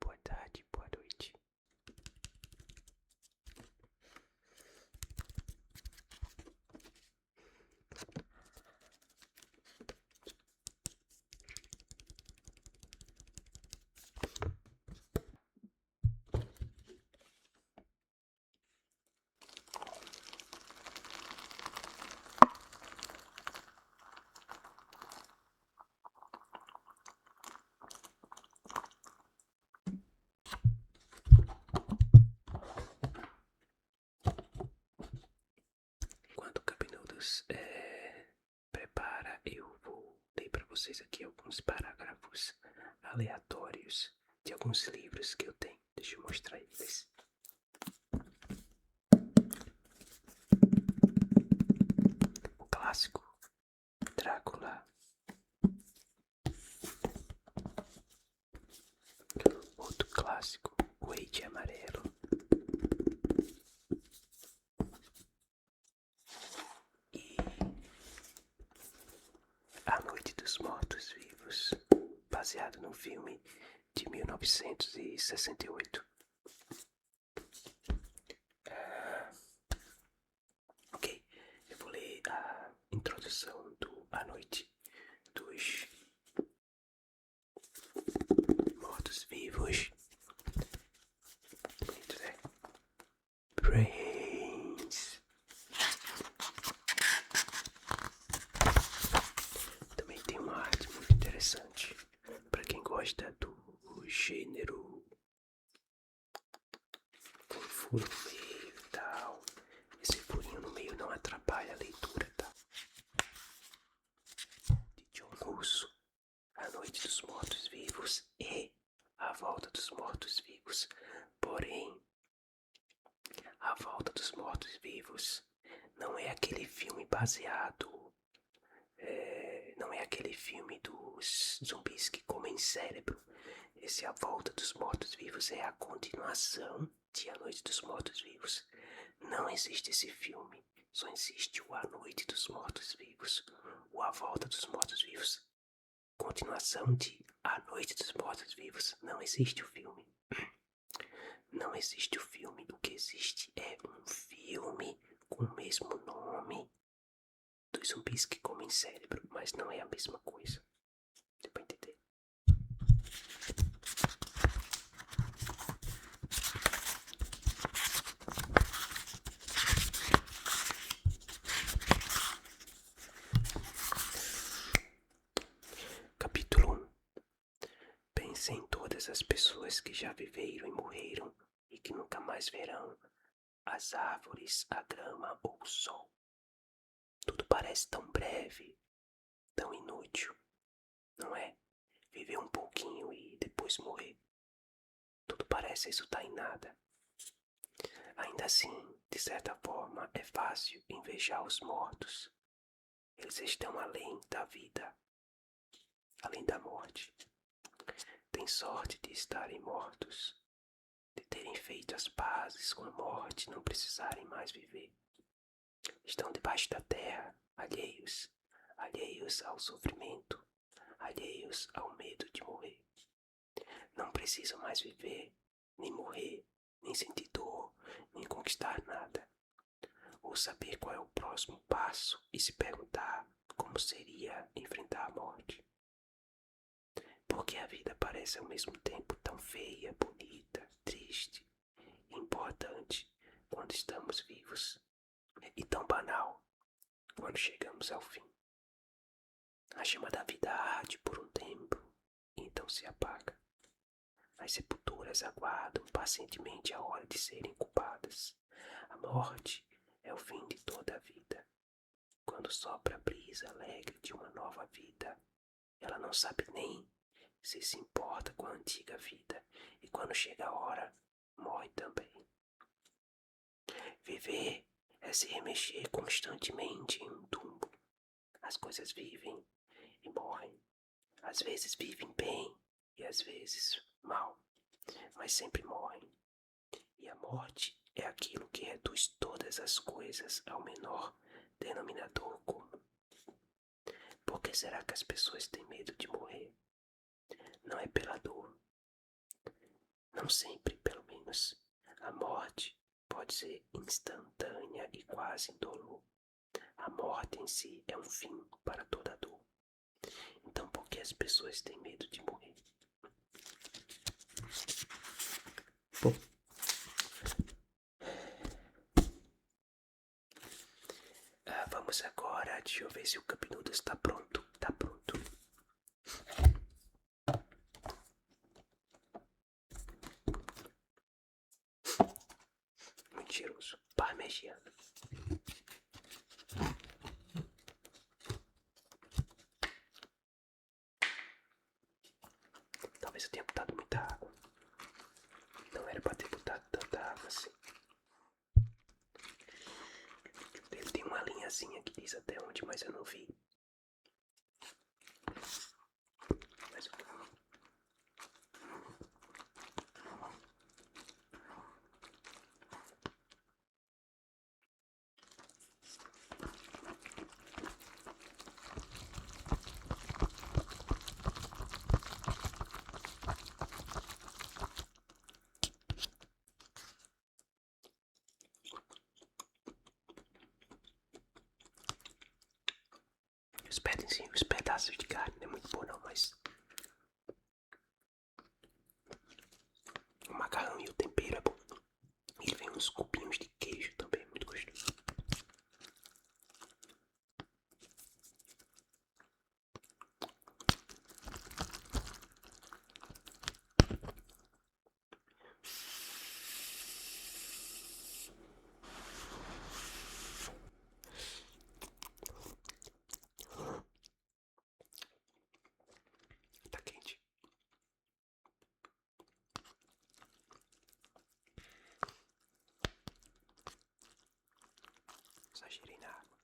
boa tarde, boa noite. Enquanto o Capinudos prepara, eu vou ler para vocês aqui alguns parágrafos aleatórios de alguns livros que eu tenho. Deixa eu mostrar eles. O clássico Drácula. Outro clássico, O Rei de Amarelo. E A Noite dos Mortos-Vivos, baseado no filme de 1968. Ok, eu vou ler a introdução do A Noite dos Mortos-Vivos. Bonito, né? Brains. Também tem uma arte muito interessante para quem gosta do gênero com furo no meio e tal. Esse furinho no meio não atrapalha a leitura, tá? De John Russo, A Noite dos Mortos-Vivos e A Volta dos Mortos-Vivos. Porém, A Volta dos Mortos-Vivos não é aquele filme baseado. Não é aquele filme dos zumbis que comem cérebro. Esse A Volta dos Mortos-Vivos é a continuação de A Noite dos Mortos-Vivos. Não existe esse filme. Só existe o A Noite dos Mortos-Vivos. O A Volta dos Mortos-Vivos. Continuação de A Noite dos Mortos-Vivos. Não existe o filme. Não existe o filme. O que existe é um filme com o mesmo nome dos zumbis que comem cérebro, mas não é a mesma coisa. Deu pra entender? Capítulo 1. Pense em todas as pessoas que já viveram e morreram e que nunca mais verão as árvores, a grama ou o sol. Tudo parece tão breve, tão inútil, não é? Viver um pouquinho e depois morrer. Tudo parece resultar em nada. Ainda assim, de certa forma, é fácil invejar os mortos. Eles estão além da vida, além da morte. Têm sorte de estarem mortos, de terem feito as pazes com a morte e não precisarem mais viver. Estão debaixo da terra, alheios ao sofrimento, alheios ao medo de morrer. Não precisam mais viver, nem morrer, nem sentir dor, nem conquistar nada. Ou saber qual é o próximo passo e se perguntar como seria enfrentar a morte. Porque a vida parece ao mesmo tempo tão feia, bonita, triste e importante quando estamos vivos, e tão banal quando chegamos ao fim. A chama da vida arde por um tempo e então se apaga. As sepulturas aguardam pacientemente a hora de serem culpadas. A morte é o fim de toda a vida. Quando sopra a brisa alegre de uma nova vida, ela não sabe nem se importa com a antiga vida, e quando chega a hora, morre também. Viver é se remexer constantemente em um túmulo. As coisas vivem e morrem. Às vezes vivem bem e às vezes mal, mas sempre morrem. E a morte é aquilo que reduz todas as coisas ao menor denominador comum. Por que será que as pessoas têm medo de morrer? Não é pela dor, Não sempre, pelo menos. A morte pode ser instantânea e quase indolor. A morte em si é um fim para toda dor. Então, por que as pessoas têm medo de morrer? Bom, vamos agora. Deixa eu ver se o Cup Noodles está pronto. Tá pronto. Muito cheiroso. Parmegiana. Talvez eu tenha botado muita água. Não era pra ter botado tanta água assim. Ele tem uma linhazinha que diz até onde, mas eu não vi. Mas eu... Os pedaços de carne não é muito bom não, mas... O macarrão e o tempero é bom. E vem uns cubinhos de queijo também, muito gostoso. Tá quente. Exagerei na água.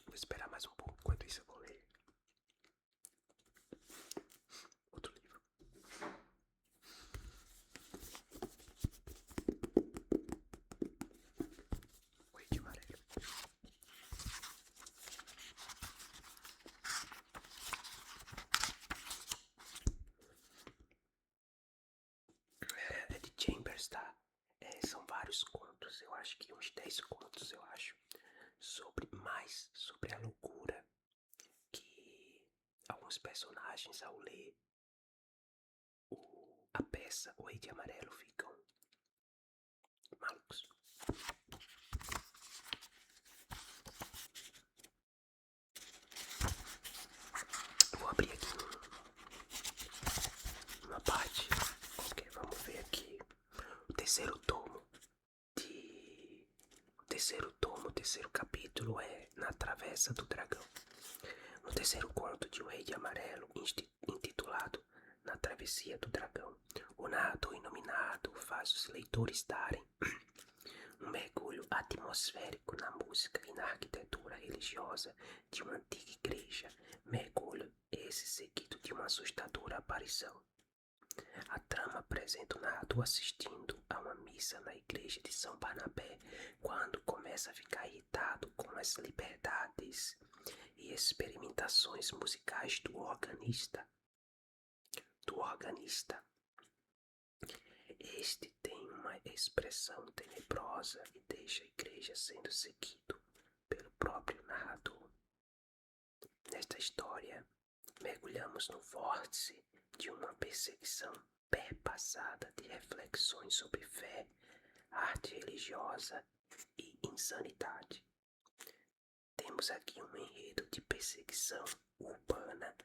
Vou esperar mais um pouco, enquanto isso eu vou ler outro livro. O Rei de Amarelo. É de Chambers, tá? São vários contos, eu acho que uns 10 contos, eu acho. Sobre a loucura que alguns personagens, ao ler a peça O Rei de Amarelo, ficam malucos. Vou abrir aqui uma parte. Ok, vamos ver aqui. O terceiro tomo o terceiro capítulo é Na Travessa do Dragão. No terceiro conto de O Rei de Amarelo, intitulado Na Travessia do Dragão, o narrador inominado faz os leitores darem um mergulho atmosférico na música e na arquitetura religiosa de uma antiga igreja. Mergulho esse seguido de uma assustadora aparição. A trama apresenta o narrador assistindo a uma missa na igreja de São Barnabé, quando começa a ficar irritado com as liberdades e experimentações musicais do organista. Este tem uma expressão tenebrosa e deixa a igreja sendo seguido pelo próprio narrador. Nesta história, mergulhamos no vórtice de uma perseguição perpassada de reflexões sobre fé, arte religiosa e insanidade. Temos aqui um enredo de perseguição urbana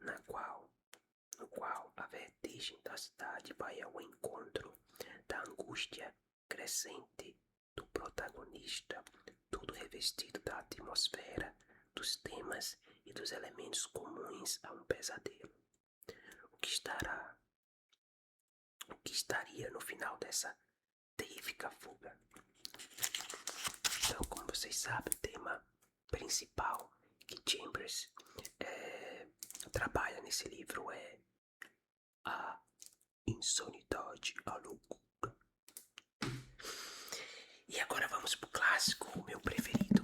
no qual a vertigem da cidade vai ao encontro da angústia crescente do protagonista, tudo revestido da atmosfera, dos temas e dos elementos comuns a um pesadelo. O que estaria no final dessa terrífica fuga? Então, como vocês sabem, o tema principal que Chambers trabalha nesse livro é a insanidade, a loucura. Vamos pro clássico, o meu preferido.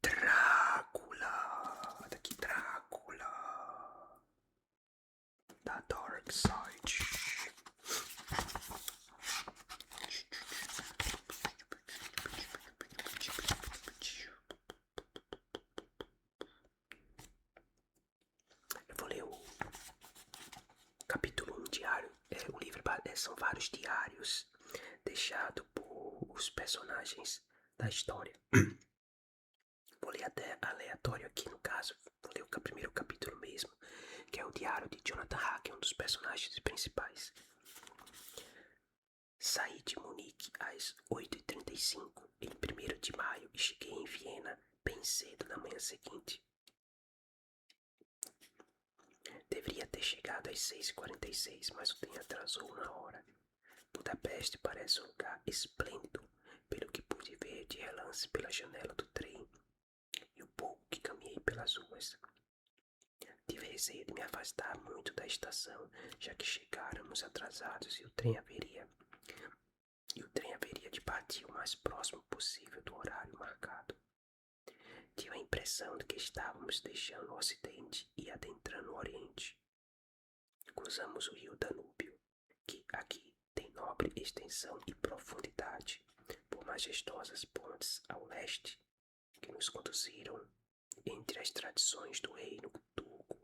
Drácula. Daqui, Drácula. Da Dark Side. Eu vou ler o capítulo 1 diário. O livro são vários diários deixados por os personagens da história. Vou ler até aleatório aqui no caso. Vou ler o primeiro capítulo mesmo, que é o diário de Jonathan Hack, um dos personagens principais. Saí de Munique às 8h35 em 1º de maio e cheguei em Viena bem cedo na manhã seguinte. Deveria ter chegado às 6h46, mas o trem atrasou 1 hora. Budapeste parece um lugar esplêndido, pelo que pude ver de relance pela janela do trem e o pouco que caminhei pelas ruas. Tive receio de me afastar muito da estação, já que chegáramos atrasados e o trem haveria de partir o mais próximo possível do horário marcado. Tive a impressão de que estávamos deixando o Ocidente e adentrando o Oriente. Cruzamos o rio Danúbio, que aqui tem nobre extensão e profundidade, por majestosas pontes ao leste, que nos conduziram entre as tradições do reino turco.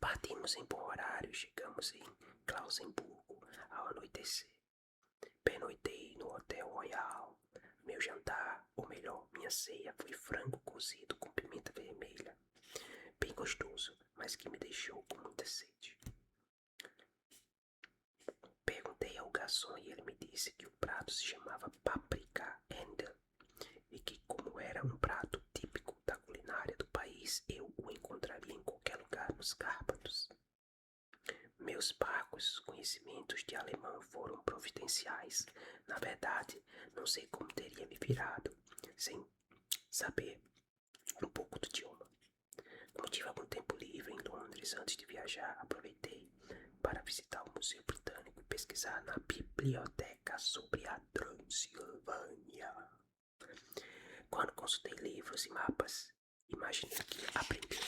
Partimos em bom horário e chegamos em Clausenburgo ao anoitecer. Pernoitei no Hotel Royal. Meu jantar, ou melhor, minha ceia, foi frango cozido com pimenta vermelha. Bem gostoso, mas que me deixou com muita sede. Perguntei ao garçom e ele me disse que o prato se chamava Paprika Ender e que, como era um prato típico da culinária do país, eu o encontraria em qualquer lugar nos Cárpatos. Meus parcos conhecimentos de alemão foram providenciais. Na verdade, não sei como teria me virado sem saber um pouco do idioma. Como tive algum tempo livre em Londres antes de viajar, aproveitei para visitar o Museu Britânico e pesquisar na biblioteca sobre a Transilvânia. Quando consultei livros e mapas, imaginei que ia aprender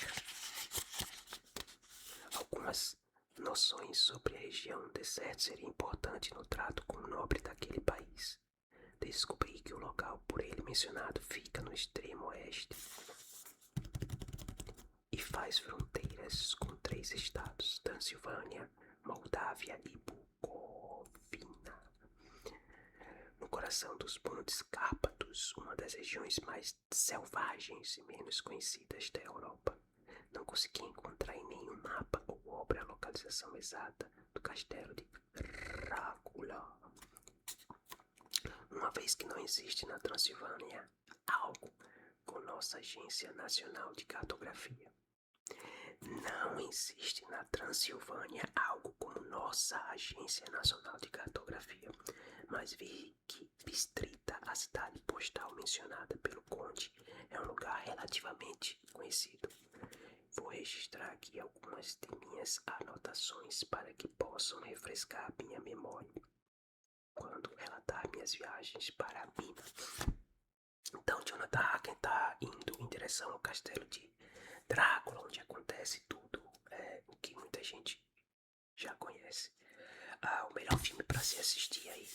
algumas noções sobre a região do deserto seria importante no trato com o nobre daquele país. Descobri que o local por ele mencionado fica no extremo oeste e faz fronteiras com 3 estados: Transilvânia, Moldávia e Bucovina. No coração dos Montes Cárpatos, uma das regiões mais selvagens e menos conhecidas da Europa. Não consegui encontrar em nenhum mapa ou obra a localização exata do castelo de Drácula, uma vez que não existe na Transilvânia algo com nossa Agência Nacional de Cartografia. Não existe na Transilvânia algo como nossa Agência Nacional de Cartografia, mas vi que Bistrita, a cidade postal mencionada pelo conde, é um lugar relativamente conhecido. Vou registrar aqui algumas de minhas anotações para que possam refrescar minha memória quando relatar minhas viagens para a mina. Então, Jonathan Hacken está indo em direção ao castelo de Drácula, onde acontece tudo o que muita gente já conhece. O melhor filme para se assistir aí,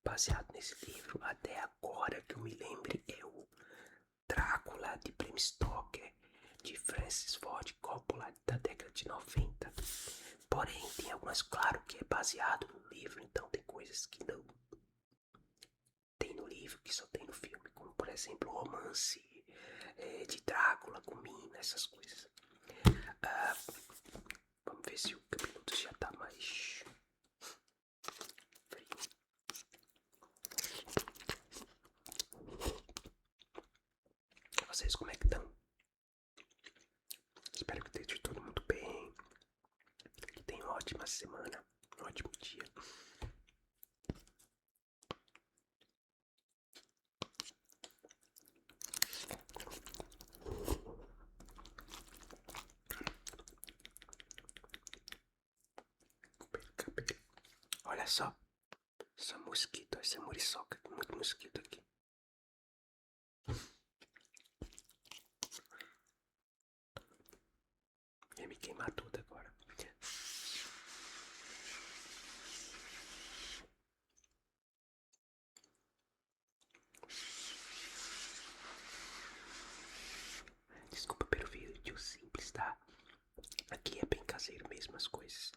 baseado nesse livro, até agora que eu me lembre, é o Drácula de Bram Stoker, de Francis Ford Coppola, da década de 90. Porém, tem algumas, claro que é baseado no livro, então tem coisas que não tem no livro, que só tem no filme, como por exemplo o romance de Drácula com Mina, essas coisas. Vamos ver se o minuto já tá mais frio. Vocês como é que estão? Espero que esteja todo mundo bem, que tenha uma ótima semana, um ótimo dia. Olha só, Só mosquito, essa muriçoca, muito mosquito aqui. Ia me queimar tudo agora. Desculpa pelo vídeo simples, tá? Aqui é bem caseiro mesmo as coisas.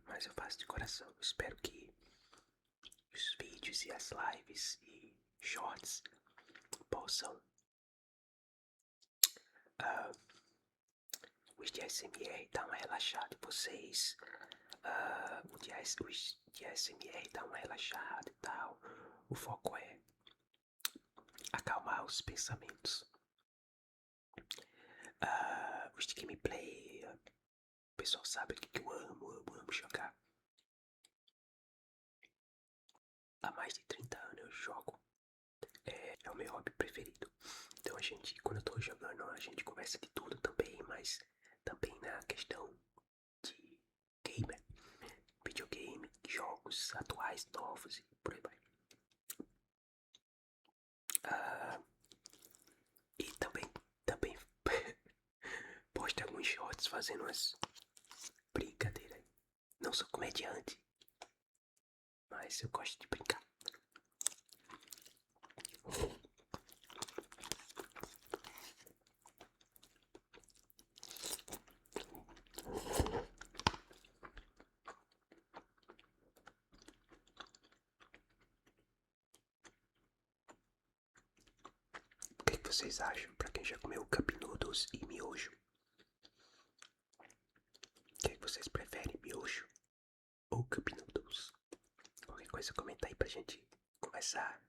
Mas eu faço de coração. Espero que os vídeos e as lives e shorts possam os de SMR dar uma relaxada em vocês. Os de SMR dar uma relaxada e tal. O foco é acalmar os pensamentos. Os de gameplay, o pessoal sabe o que eu amo jogar. Há mais de 30 anos eu jogo. É o meu hobby preferido. Então a gente, quando eu tô jogando, a gente conversa de tudo também, mas também na questão de gamer, videogame, jogos atuais, novos e por aí vai. E também posto alguns shorts fazendo umas brincadeiras. Não sou comediante, mas eu gosto de brincar. O que vocês acham? Pra quem já comeu cup noodles e miojo? O que vocês preferem, miojo ou cup noodles? Qualquer coisa comenta aí pra gente conversar.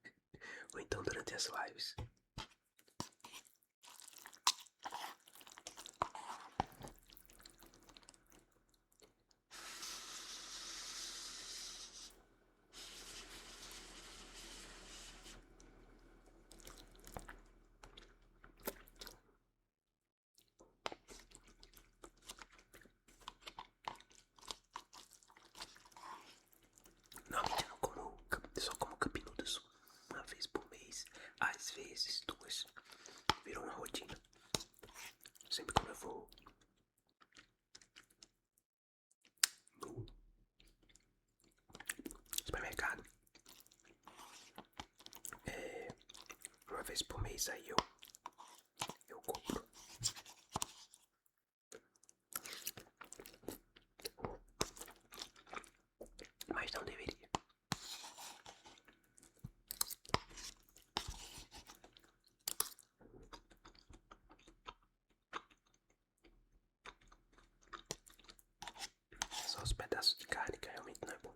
Ou então durante as lives. Normalmente eu não como, só como cup noodles uma vez por mês. Às vezes duas. Virou uma rotina. Sempre quando eu vou no supermercado, uma vez por mês aí eu compro. Mas não deveria. Só os pedaços de carne que realmente não é bom.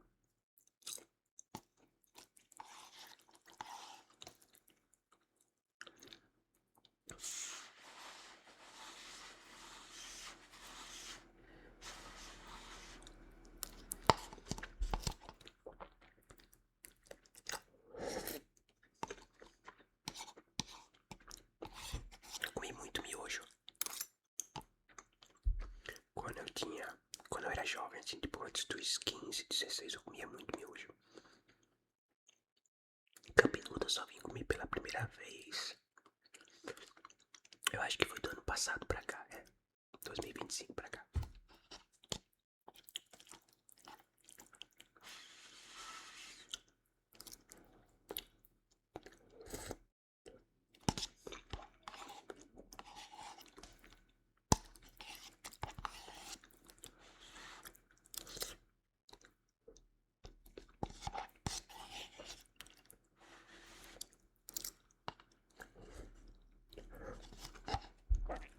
Eu comi muito miojo. Quando eu era jovem, assim, tipo antes dos 15, 16, eu comia muito miojo. Campinudo eu só vim comer pela primeira vez. Eu acho que foi do ano passado pra cá, 2025 pra cá.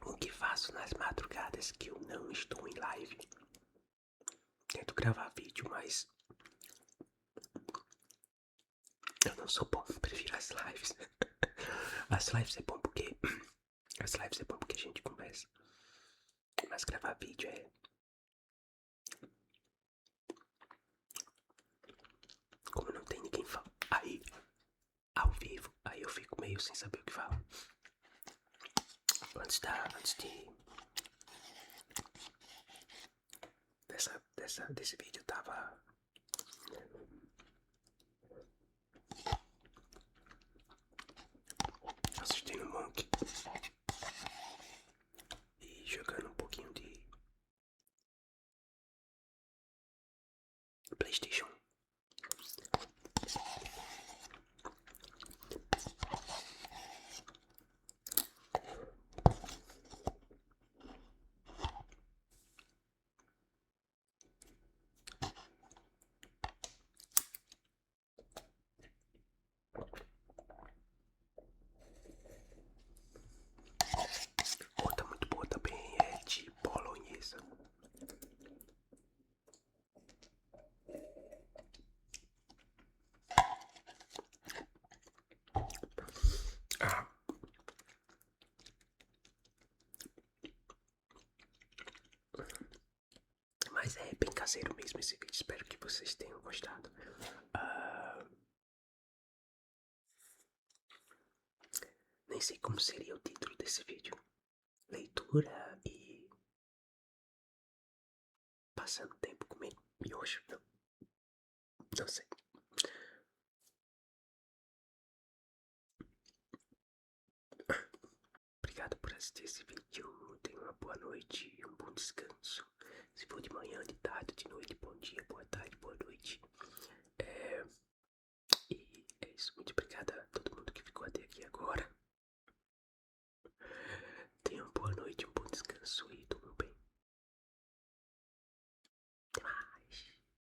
O que faço nas madrugadas que eu não estou em live? Tento gravar vídeo, mas eu não sou bom, prefiro as lives. As lives é bom porque a gente conversa. Mas gravar vídeo é como não tem ninguém aí ao vivo, aí eu fico meio sem saber o que falar. Antes desse vídeo eu tava PlayStation. Outra muito boa também é de bolonhesa. Ah. Mas é bem caseiro mesmo esse vídeo. Espero que vocês tenham gostado. Nem sei como seria o título desse vídeo. Leitura e passando tempo comendo miojo. Não sei. Obrigado por assistir esse vídeo. Tenha uma boa noite e um bom descanso. Se for de manhã, de tarde, de noite, bom dia, boa tarde, boa noite. E é isso. Muito obrigado a todo mundo que ficou até aqui agora. Tenha uma boa noite, um bom descanso e